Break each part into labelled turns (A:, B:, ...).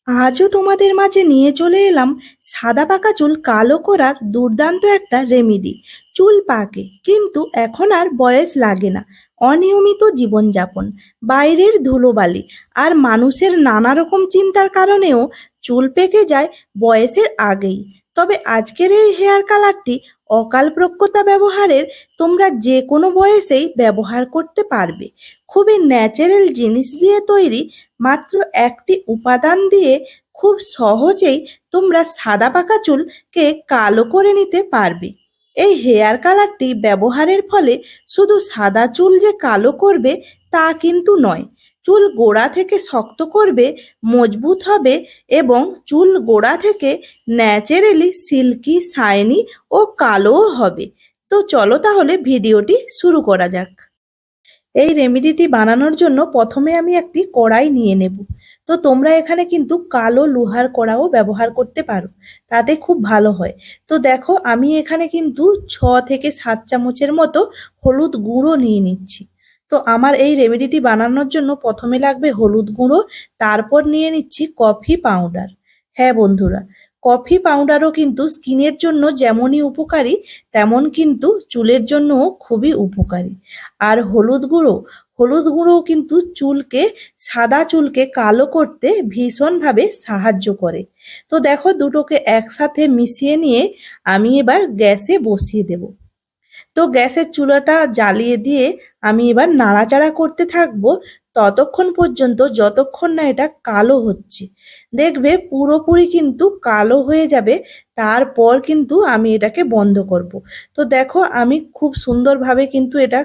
A: আজও তোমাদের মাঝে নিয়ে চলে এলাম সাদা পাকা চুল কালো করার দুর্দান্ত একটা রেমেডি। চুল পাকে কিন্তু এখন আর বয়স লাগে না। অনিয়মিত জীবনযাপন, বাইরের ধুলোবালি আর মানুষের নানা রকম চিন্তার কারণেও চুল পেকে যায় বয়সের আগেই। তবে আজকের এই হেয়ার কালারটি অকালপ্রজ্ঞতা ব্যবহারের তোমরা যে কোনো বয়সেই ব্যবহার করতে পারবে। খুবই ন্যাচারাল জিনিস দিয়ে তৈরি, মাত্র একটি উপাদান দিয়ে খুব সহজেই তোমরা সাদা পাকা চুলকে কালো করে নিতে পারবে। এই হেয়ার কালারটি ব্যবহারের ফলে শুধু সাদা চুল যে কালো করবে তা কিন্তু নয়, চুল গোড়া থেকে শক্ত করবে, মজবুত হবে এবং চুল গোড়া থেকে ন্যাচারালি সিল্কি, শাইনি ও কালোও হবে। তো চলো তাহলে ভিডিওটি শুরু করা যাক। এই রেমেডিটি বানানোর জন্য প্রথমে আমি একটি কড়াই নিয়ে নেব। তো তোমরা এখানে কিন্তু কালো লোহার কড়াও ব্যবহার করতে পারো, তাতে খুব ভালো হয়। তো দেখো আমি এখানে কিন্তু 6 থেকে 7 চামচের মতো হলুদ গুঁড়ো নিয়ে নিচ্ছি। তো আমার এই রেমেডিটি বানানোর জন্য প্রথমে লাগবে হলুদ গুঁড়ো, তারপর নিয়ে নিচ্ছি কফি পাউডার। হ্যাঁ বন্ধুরা, কফি পাউডারও কিন্তু স্কিনের জন্য যেমনই উপকারী তেমন কিন্তু চুলের জন্যও খুবই উপকারী। আর হলুদ গুঁড়োও কিন্তু সাদা চুলকে কালো করতে ভীষণভাবে সাহায্য করে। তো দেখো দুটোকে একসাথে মিশিয়ে নিয়ে আমি এবার গ্যাসে বসিয়ে দেব। তো গ্যাসের চুলাটা জ্বালিয়ে দিয়ে আমি এবার নাড়াচাড়া করতে থাকবো ততক্ষণ পর্যন্ত যতক্ষণ না এটা কালো হচ্ছে। দেখবে পুরোপুরি কিন্তু কালো হয়ে যাবে, তারপর কিন্তু আমি এটাকে বন্ধ করব। তো দেখো আমি খুব সুন্দরভাবে কিন্তু এটা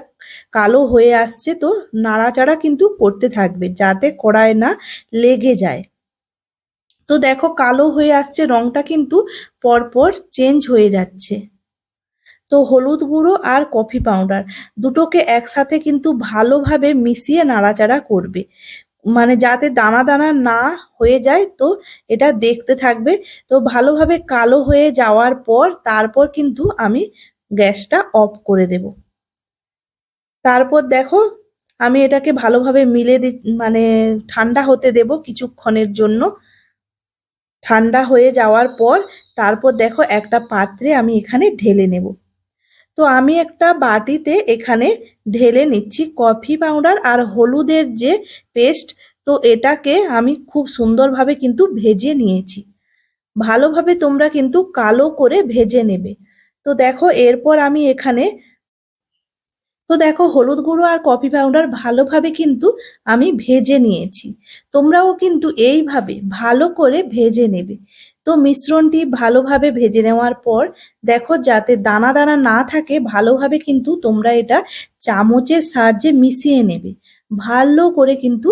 A: কালো হয়ে আসছে। তো নাড়াচাড়া কিন্তু করতে থাকবে যাতে কড়ায় না লেগে যায়। তো দেখো কালো হয়ে আসছে, রংটা কিন্তু পরপর চেঞ্জ হয়ে যাচ্ছে। তো হলুদ গুঁড়ো আর কফি পাউডার দুটোকে একসাথে কিন্তু ভালোভাবে মিশিয়ে নাড়াচাড়া করবে, মানে যাতে দানা দানা না হয়ে যায়। তো এটা দেখতে থাকবে। তো ভালোভাবে কালো হয়ে যাওয়ার পর তারপর কিন্তু আমি গ্যাসটা অফ করে দেব। তারপর দেখো আমি এটাকে ভালোভাবে মানে ঠান্ডা হতে দেব কিছুক্ষণের জন্য। ঠান্ডা হয়ে যাওয়ার পর তারপর দেখো একটা পাত্রে আমি এখানে ঢেলে নেব। তো আমি একটা বাটিতে এখানে ঢেলে নিচ্ছি কফি পাউডার আর হলুদের যে পেস্ট। তো এটাকে আমি খুব সুন্দরভাবে কিন্তু ভেজে নিয়েছি। ভালোভাবে তোমরা কিন্তু কালো করে ভেজে নেবে। তো দেখো এরপর আমি এখানে তো দেখো হলুদ গুঁড়ো আর কফি পাউডার ভালোভাবে কিন্তু আমি ভেজে নিয়েছি। তোমরাও কিন্তু এইভাবে ভালো করে ভেজে নেবে। তো মিশ্রণটি ভালোভাবে ভেজে নেওয়ার পর দেখো যাতে দানা দানা না থাকে, ভালোভাবে কিন্তু তোমরা এটা চামচের সাহায্যে মিশিয়ে নেবে। ভালো করে কিন্তু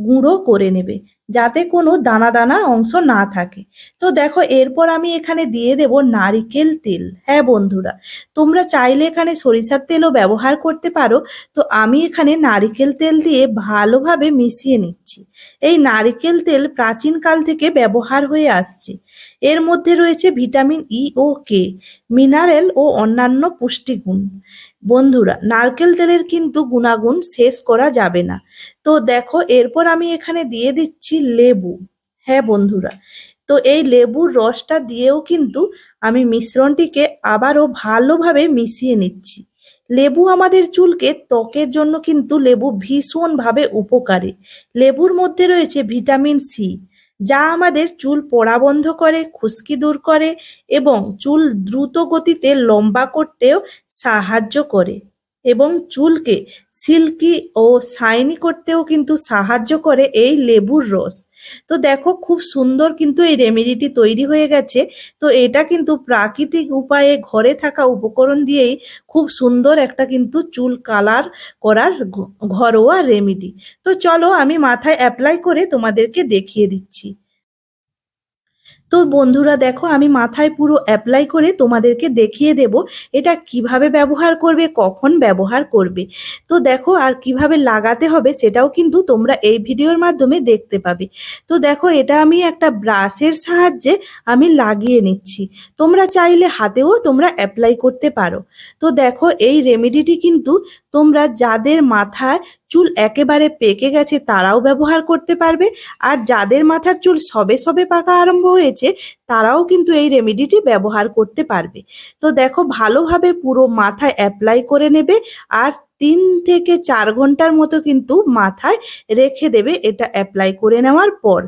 A: গুঁড়ো করে নেবে যাতে কোনো দানা দানা অংশ না থাকে। তো দেখো এরপর আমি এখানে দিয়ে দেব নারিকেল তেল। হ্যাঁ বন্ধুরা, তোমরা চাইলে এখানে সরিষার তেলও ব্যবহার করতে পারো। তো আমি এখানে নারিকেল তেল দিয়ে ভালোভাবে মিশিয়ে নিচ্ছি। এই নারিকেল তেল প্রাচীনকাল থেকে ব্যবহার হয়ে আসছে। এর মধ্যে রয়েছে ভিটামিন ই ও কে, মিনারেল ও অন্যান্য পুষ্টিগুণ। বন্ধুরা, নারকেল তেলের কিন্তু গুণাগুণ শেষ করা যাবে না। তো দেখো এরপর আমি এখানে দিয়ে দিচ্ছি লেবু। হ্যাঁ বন্ধুরা, তো এই লেবুর রসটা দিয়েও কিন্তু আমি মিশ্রণটিকে আবারও ভালোভাবে মিশিয়ে নিচ্ছি। লেবু আমাদের চুলকে ত্বকের জন্য কিন্তু লেবু ভীষণভাবে উপকারী। লেবুর মধ্যে রয়েছে ভিটামিন সি, যা আমাদের চুল পড়া বন্ধ করে, খুশকি দূর করে এবং চুল দ্রুত গতিতে লম্বা করতেও সাহায্য করে এবং চুলকে সিল্কি ও শাইনি করতেও কিন্তু সাহায্য করে এই লেবুর রস। তো দেখো খুব সুন্দর কিন্তু এই রেমেডিটি তৈরি হয়ে গেছে। তো এটা কিন্তু প্রাকৃতিক উপায়ে ঘরে থাকা উপকরণ দিয়েই খুব সুন্দর একটা কিন্তু চুল কালার করার ঘরোয়া রেমেডি। তো চলো আমি মাথায় অ্যাপ্লাই করে তোমাদেরকে দেখিয়ে দিচ্ছি। তো বন্ধুরা দেখো, আমি মাথায় পুরো অ্যাপ্লাই করে তোমাদেরকে দেখিয়ে দেব এটা কিভাবে ব্যবহার করবে, কখন ব্যবহার করবে। তো দেখো, আর কিভাবে লাগাতে হবে সেটাও কিন্তু তোমরা এই ভিডিওর মাধ্যমে দেখতে পাবে। তো দেখো, এটা আমি একটা ব্রাশের সাহায্যে আমি লাগিয়ে নিচ্ছি। তোমরা চাইলে হাতেও তোমরা অ্যাপ্লাই করতে পারো। তো দেখো, এই রেমেডিটি কিন্তু তোমরা যাদের মাথায় চুল একেবারে পেকে গেছে তারাও ব্যবহার করতে পারবে, আর যাদের মাথার চুল সবে সবে পাকা আরম্ভ হয়েছে তারাও কিন্তু এই রেমেডিটি ব্যবহার করতে পারবে। তো দেখো, ভালোভাবে পুরো মাথায় অ্যাপ্লাই করে নেবে, আর 3 থেকে 4 ঘন্টার মতো কিন্তু মাথায় রেখে দেবে এটা অ্যাপ্লাই করে নেওয়ার পর।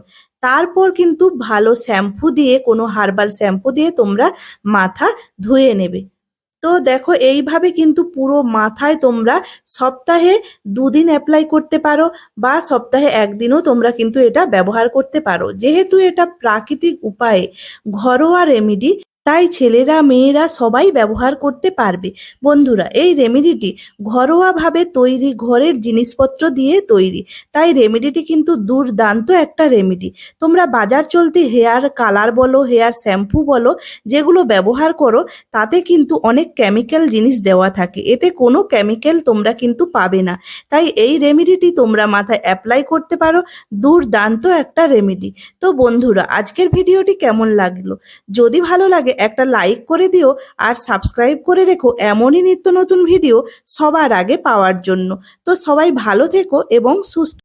A: তারপর কিন্তু ভালো শ্যাম্পু দিয়ে, কোনো হার্বাল শ্যাম্পু দিয়ে তোমরা মাথা ধুয়ে নেবে। তো দেখো, এইভাবে কিন্তু পুরো মাথায় তোমরা সপ্তাহে 2 দিন অ্যাপ্লাই করতে পারো, বা সপ্তাহে 1 দিনও তোমরা কিন্তু এটা ব্যবহার করতে পারো। যেহেতু এটা প্রাকৃতিক উপায়ে ঘরোয়া রেমেডি, তাই ছেলেরা মেয়েরা সবাই ব্যবহার করতে পারবে। বন্ধুরা, এই রেমেডিটি ঘরোয়াভাবে তৈরি, ঘরের জিনিসপত্র দিয়ে তৈরি, তাই রেমেডিটি কিন্তু দুর্দান্ত একটা রেমেডি। তোমরা বাজার চলতি হেয়ার কালার বলো, হেয়ার শ্যাম্পু বলো, যেগুলো ব্যবহার করো, তাতে কিন্তু অনেক কেমিক্যাল জিনিস দেওয়া থাকে, এতে কোনো কেমিক্যাল তোমরা কিন্তু পাবে না। তাই এই রেমেডিটি তোমরা মাথায় অ্যাপ্লাই করতে পারো, দুর্দান্ত একটা রেমেডি। তো বন্ধুরা, আজকের ভিডিওটি কেমন লাগলো? যদি ভালো লাগে একটা লাইক করে দিও, আর সাবস্ক্রাইব করে রেখো এমনই নিত্য নতুন ভিডিও সবার আগে পাওয়ার জন্য। তো সবাই ভালো থেকো এবং সুস্থ